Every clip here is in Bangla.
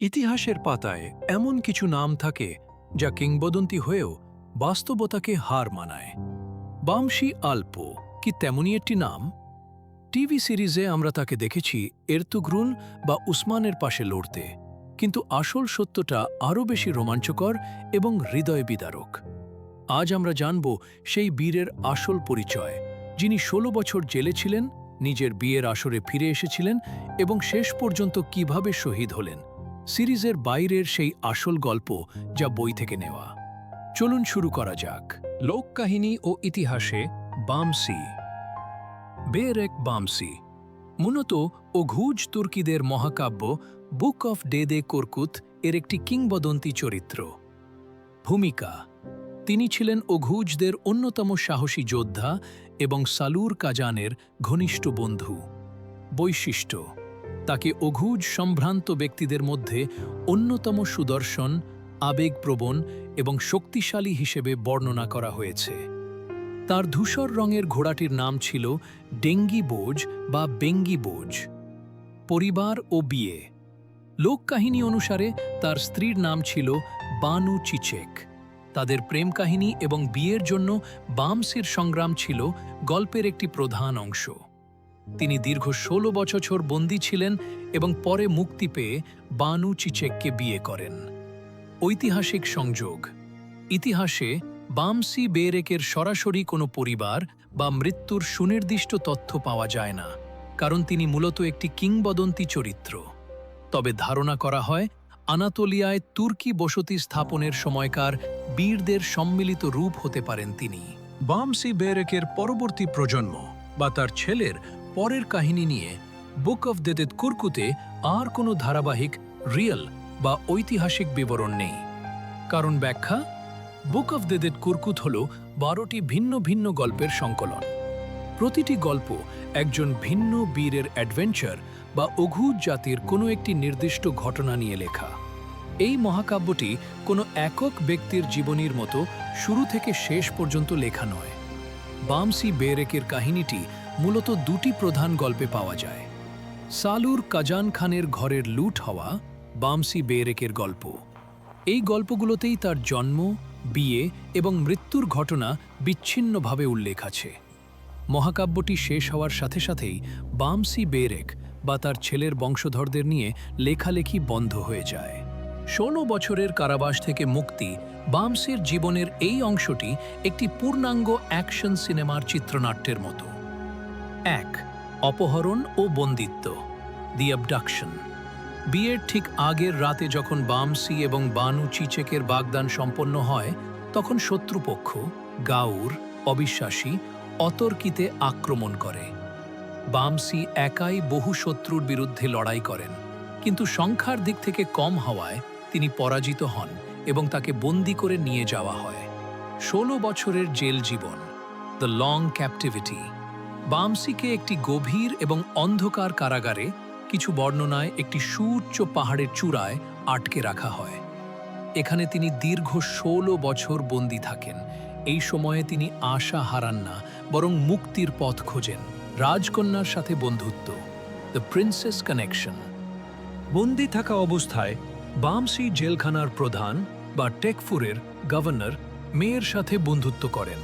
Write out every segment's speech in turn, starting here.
ইতিহাসের পাতায় এমন কিছু নাম থাকে যা কিংবদন্তি হয়েও বাস্তবতাকে হার মানায়। বামশি আলপো কি তেমনই একটি নাম? টিভি সিরিজে আমরা তাকে দেখেছি এরতুগ্রুল বা উসমানের পাশে লড়তে, কিন্তু আসল সত্যটা আরও বেশি রোমাঞ্চকর এবং হৃদয় বিদারক। আজ আমরা জানব সেই বীরের আসল পরিচয়, যিনি ১৬ বছর জেলে ছিলেন, নিজের বিয়ের আসরে ফিরে এসেছিলেন এবং শেষ পর্যন্ত কিভাবে শহীদ হলেন। সিরিজের বাইরের সেই আসল গল্প যা বই থেকে নেওয়া। চলুন শুরু করা যাক। লোককাহিনী ও ইতিহাসে বামসি। বেরেক বামসি মূলত ওঘুজ তুর্কিদের মহাকাব্য বুক অফ ডেদে কোরকুত এর একটি কিংবদন্তি চরিত্র। ভূমিকা: তিনি ছিলেন ওঘুজদের অন্যতম সাহসী যোদ্ধা এবং সালুর কাজানের ঘনিষ্ঠ বন্ধু। বৈশিষ্ট্য: তাকে ওঘুজ সম্ভ্রান্ত ব্যক্তিদের মধ্যে অন্যতম সুদর্শন, আবেগপ্রবণ এবং শক্তিশালী হিসেবে বর্ণনা করা হয়েছে। তার ধূসর রঙের ঘোড়াটির নাম ছিল ডেঙ্গি বোজ বা বেঙ্গি বোজ। পরিবার ও বিয়ে: লোককাহিনী অনুসারে তার স্ত্রীর নাম ছিল বানু চিচেক। তাদের প্রেম কাহিনী এবং বিয়ের জন্য বামসির সংগ্রাম ছিল গল্পের একটি প্রধান অংশ। তিনি দীর্ঘ ১৬ বছর বন্দী ছিলেন এবং পরে মুক্তি পেয়ে বানু চিচেককে বিয়ে করেন। ঐতিহাসিক সংযোগ: ইতিহাসে বামসি বেরেকের সরাসরি কোনো পরিবার বা মৃত্যুর সুনির্দিষ্ট তথ্য পাওয়া যায় না, কারণ তিনি মূলত একটি কিংবদন্তি চরিত্র। তবে ধারণা করা হয় আনাতোলিয়ায় তুর্কি বসতি স্থাপনের সময়কার বীরদের সম্মিলিত রূপ হতে পারেন তিনি। বামসি বেরেকের পরবর্তী প্রজন্ম বা তার ছেলের পরের কাহিনী নিয়ে বুক অফ ডেদেদ কোরকুতে আর কোনো ধারাবাহিক রিয়েল বা ঐতিহাসিক বিবরণ নেই। কারণ ব্যাখ্যা: বুক অফ ডেদেদ কোরকুত হল ১২টি ভিন্ন ভিন্ন গল্পের সংকলন। প্রতিটি গল্প একজন ভিন্ন বীরের অ্যাডভেঞ্চার বা ওঘুজ জাতির কোনো একটি নির্দিষ্ট ঘটনা নিয়ে লেখা। এই মহাকাব্যটি কোনো একক ব্যক্তির জীবনীর মতো শুরু থেকে শেষ পর্যন্ত লেখা নয়। বামসি বেরেকের কাহিনীটি মূলত দুটি প্রধান গল্পে পাওয়া যায়। সালুর কাজান খানের ঘরের লুট হওয়া বামসি বেরেকের গল্প। এই গল্পগুলোতেই তার জন্ম, বিয়ে এবং মৃত্যুর ঘটনা বিচ্ছিন্নভাবে উল্লেখ আছে। মহাকাব্যটি শেষ হওয়ার সাথে সাথেই বামসি বেরেক বা তার ছেলের বংশধরদের নিয়ে লেখালেখি বন্ধ হয়ে যায়। ১৬ বছরের কারাবাস থেকে মুক্তি বামসির জীবনের এই অংশটি একটি পূর্ণাঙ্গ অ্যাকশন সিনেমার চিত্রনাট্যের মতো। ১. অপহরণ ও বন্দিত্ব, দি অ্যাবডাকশন। বিয়ের ঠিক আগের রাতে যখন বামসি এবং বানু চিচেকের বাগদান সম্পন্ন হয়, তখন শত্রুপক্ষ গাউর অবিশ্বাসী অতর্কিতে আক্রমণ করে। বামসি একাই বহু শত্রুর বিরুদ্ধে লড়াই করেন, কিন্তু সংখ্যার দিক থেকে কম হওয়ায় তিনি পরাজিত হন এবং তাকে বন্দী করে নিয়ে যাওয়া হয়। ১৬ বছরের জেল জীবন, দ্য লং ক্যাপটিভিটি। বামসিকে একটি গভীর এবং অন্ধকার কারাগারে, কিছু বর্ণনায় একটি সুউচ্চ পাহাড়ের চূড়ায় আটকে রাখা হয়। এখানে তিনি দীর্ঘ ১৬ বছর বন্দী থাকেন। এই সময়ে তিনি আশা হারান না, বরং মুক্তির পথ খোঁজেন। রাজকন্যার সাথে বন্ধুত্ব, দ্য প্রিন্সেস কানেকশন। বন্দী থাকা অবস্থায় বামসি জেলখানার প্রধান বা টেকফুরের গভর্নর মেয়ের সাথে বন্ধুত্ব করেন।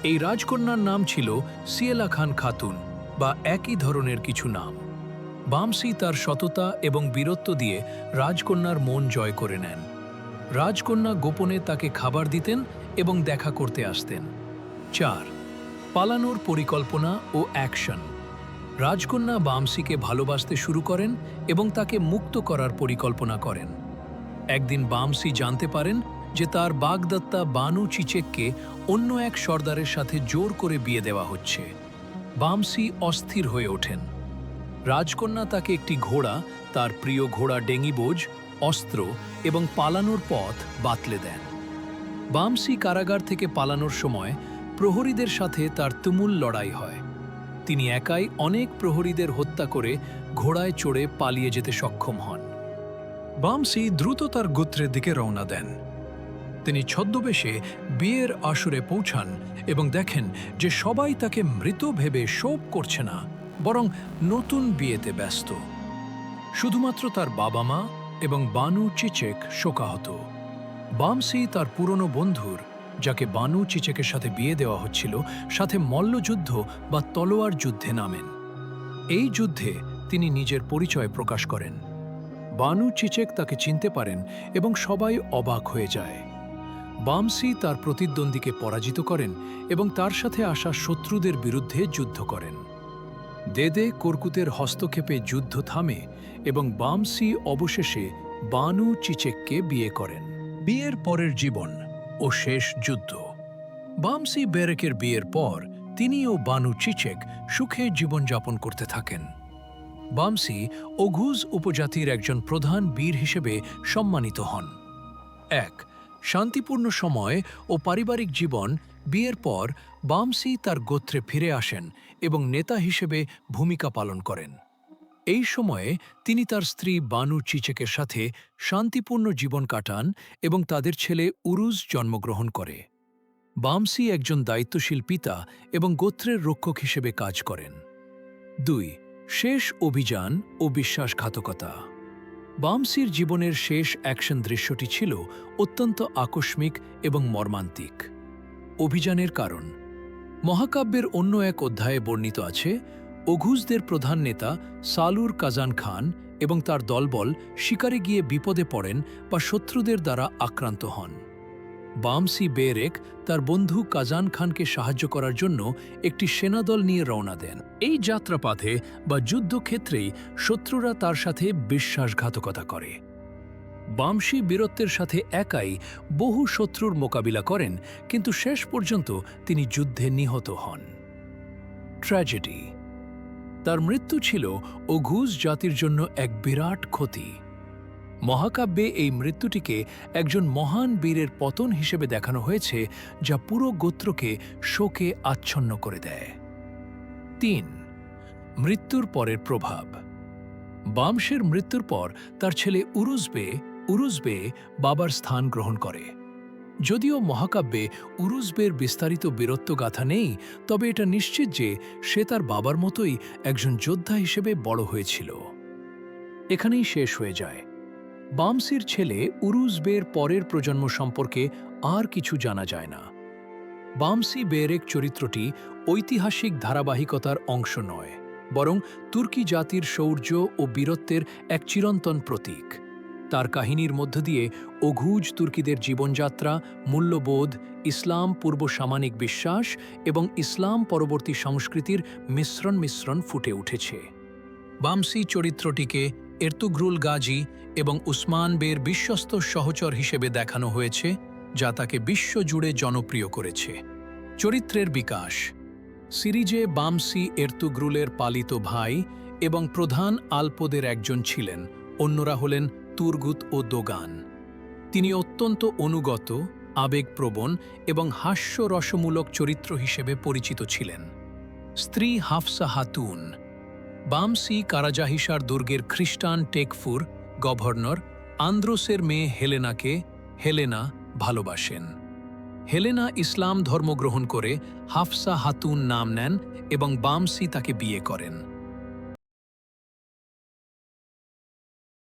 এই রাজকন্যার নাম ছিল সিয়েলা খান খাতুন বা একই ধরনের কিছু নাম। বামসি তার সততা এবং বীরত্ব দিয়ে রাজকন্যার মন জয় করে নেন। রাজকন্যা গোপনে তাকে খাবার দিতেন এবং দেখা করতে আসতেন। ৪. পালানোর পরিকল্পনা ও অ্যাকশন। রাজকন্যা বামসিকে ভালোবাসতে শুরু করেন এবং তাকে মুক্ত করার পরিকল্পনা করেন। একদিন বামসি জানতে পারেন যে তার বাগদত্তা বানু চিচেককে অন্য এক সর্দারের সাথে জোর করে বিয়ে দেওয়া হচ্ছে। বামসি অস্থির হয়ে ওঠেন। রাজকন্যা তাকে একটি ঘোড়া, তার প্রিয় ঘোড়া ডেঙ্গিবোজ, অস্ত্র এবং পালানোর পথ বাতলে দেন। বামসি কারাগার থেকে পালানোর সময় প্রহরীদের সাথে তার তুমুল লড়াই হয়। তিনি একাই অনেক প্রহরীদের হত্যা করে ঘোড়ায় চড়ে পালিয়ে যেতে সক্ষম হন। বামসি দ্রুত তার গোত্রের দিকে রওনা দেন। তিনি ছদ্মবেশে বিয়ের আসরে পৌঁছান এবং দেখেন যে সবাই তাকে মৃত ভেবে শোক করছে না, বরং নতুন বিয়েতে ব্যস্ত। শুধুমাত্র তার বাবা মা এবং বানু চিচেক শোকাহত। বামসি তার পুরনো বন্ধুর, যাকে বানু চিচেকের সাথে বিয়ে দেওয়া হচ্ছিল, সাথে মল্লযুদ্ধ বা তলোয়ার যুদ্ধে নামেন। এই যুদ্ধে তিনি নিজের পরিচয় প্রকাশ করেন। বানু চিচেক তাকে চিনতে পারেন এবং সবাই অবাক হয়ে যায়। বামসি তার প্রতিদ্বন্দ্বীকে পরাজিত করেন এবং তার সাথে আসা শত্রুদের বিরুদ্ধে যুদ্ধ করেন। দেদে কর্কুতের হস্তক্ষেপে যুদ্ধ থামে এবং বামসি অবশেষে বানু চিচেককে বিয়ে করেন। বিয়ের পরের জীবন ও শেষ যুদ্ধ। বামসি বেরেকের বিয়ের পর তিনি ও বানু চিচেক সুখে জীবনযাপন করতে থাকেন। বামসি ওঘুজ উপজাতির একজন প্রধান বীর হিসেবে সম্মানিত হন। শান্তিপূর্ণ সময় ও পারিবারিক জীবন। বিয়ের পর বামসি তার গোত্রে ফিরে আসেন এবং নেতা হিসেবে ভূমিকা পালন করেন। এই সময়ে তিনি তার স্ত্রী বানু চিচেকের সাথে শান্তিপূর্ণ জীবন কাটান এবং তাদের ছেলে উরুজ জন্মগ্রহণ করে। বামসি একজন দায়িত্বশীল পিতা এবং গোত্রের রক্ষক হিসেবে কাজ করেন। শেষ অভিযান ও বিশ্বাসঘাতকতা। বামসির জীবনের শেষ অ্যাকশন দৃশ্যটি ছিল অত্যন্ত আকস্মিক এবং মর্মান্তিক। অভিযানের কারণ। মহাকাব্যের অন্য এক অধ্যায়ে বর্ণিত আছে, ওঘুজদের প্রধান নেতা সালুর কাজান খান এবং তার দলবল শিকারে গিয়ে বিপদে পড়েন বা শত্রুদের দ্বারা আক্রান্ত হন। বামসি বেরেক তার বন্ধু কাজান খানকে সাহায্য করার জন্য একটি সেনাদল নিয়ে রওনা দেন। এই যাত্রাপথে বা যুদ্ধক্ষেত্রেই শত্রুরা তার সাথে বিশ্বাসঘাতকতা করে। বামসি বীরত্বের সাথে একাই বহু শত্রুর মোকাবিলা করেন, কিন্তু শেষ পর্যন্ত তিনি যুদ্ধে নিহত হন। ট্র্যাজেডি। তার মৃত্যু ছিল ওঘুজ জাতির জন্য এক বিরাট ক্ষতি। মহাকাব্যে এই মৃত্যুটিকে একজন মহান বীরের পতন হিসেবে দেখানো হয়েছে, যা পুরো গোত্রকে শোকে আচ্ছন্ন করে দেয়। মৃত্যুর পরের প্রভাব। বামসের মৃত্যুর পর তার ছেলে উরুজবে বাবার স্থান গ্রহণ করে। যদিও মহাকাব্যে উরুজবের বিস্তারিত বীরত্বগাথা নেই, তবে এটা নিশ্চিত যে সে তার বাবার মতোই একজন যোদ্ধা হিসেবে বড় হয়েছিল। এখানেই শেষ হয়ে যায়। বামসির ছেলে উরুজবের পরের প্রজন্ম সম্পর্কে আর কিছু জানা যায় না। বামসি বেরেক চরিত্রটি ঐতিহাসিক ধারাবাহিকতার অংশ নয়, বরং তুর্কি জাতির শৌর্য ও বীরত্বের এক চিরন্তন প্রতীক। তার কাহিনীর মধ্য দিয়ে ওঘুজ তুর্কিদের জীবনযাত্রা, মূল্যবোধ, ইসলাম পূর্ব সামানিক বিশ্বাস এবং ইসলাম পরবর্তী সংস্কৃতির মিশ্রণ ফুটে উঠেছে। বামসি চরিত্রটিকে এর্তুগ্রুল গাজী এবং উসমান বের বিশ্বস্ত সহচর হিসেবে দেখানো হয়েছে, যা তাকে বিশ্বজুড়ে জনপ্রিয় করেছে। চরিত্রের বিকাশ। সিরিজে বামসি এর্তুগ্রুলের পালিত ভাই এবং প্রধান আলপোদের একজন ছিলেন, অন্যরা হলেন তুর্গুত ও দোগান। তিনি অত্যন্ত অনুগত, আবেগপ্রবণ এবং হাস্যরসমূলক চরিত্র হিসেবে পরিচিত ছিলেন। স্ত্রী হাফসা হাতুন। বামসি কারাজাহিসার দুর্গের খ্রিস্টান টেকফুর গভর্নর আন্দ্রোসের মেয়ে হেলেনা ভালোবাসেন। হেলেনা ইসলাম ধর্ম গ্রহণ করে হাফসা হাতুন নাম নেন এবং বামসি তাকে বিয়ে করেন।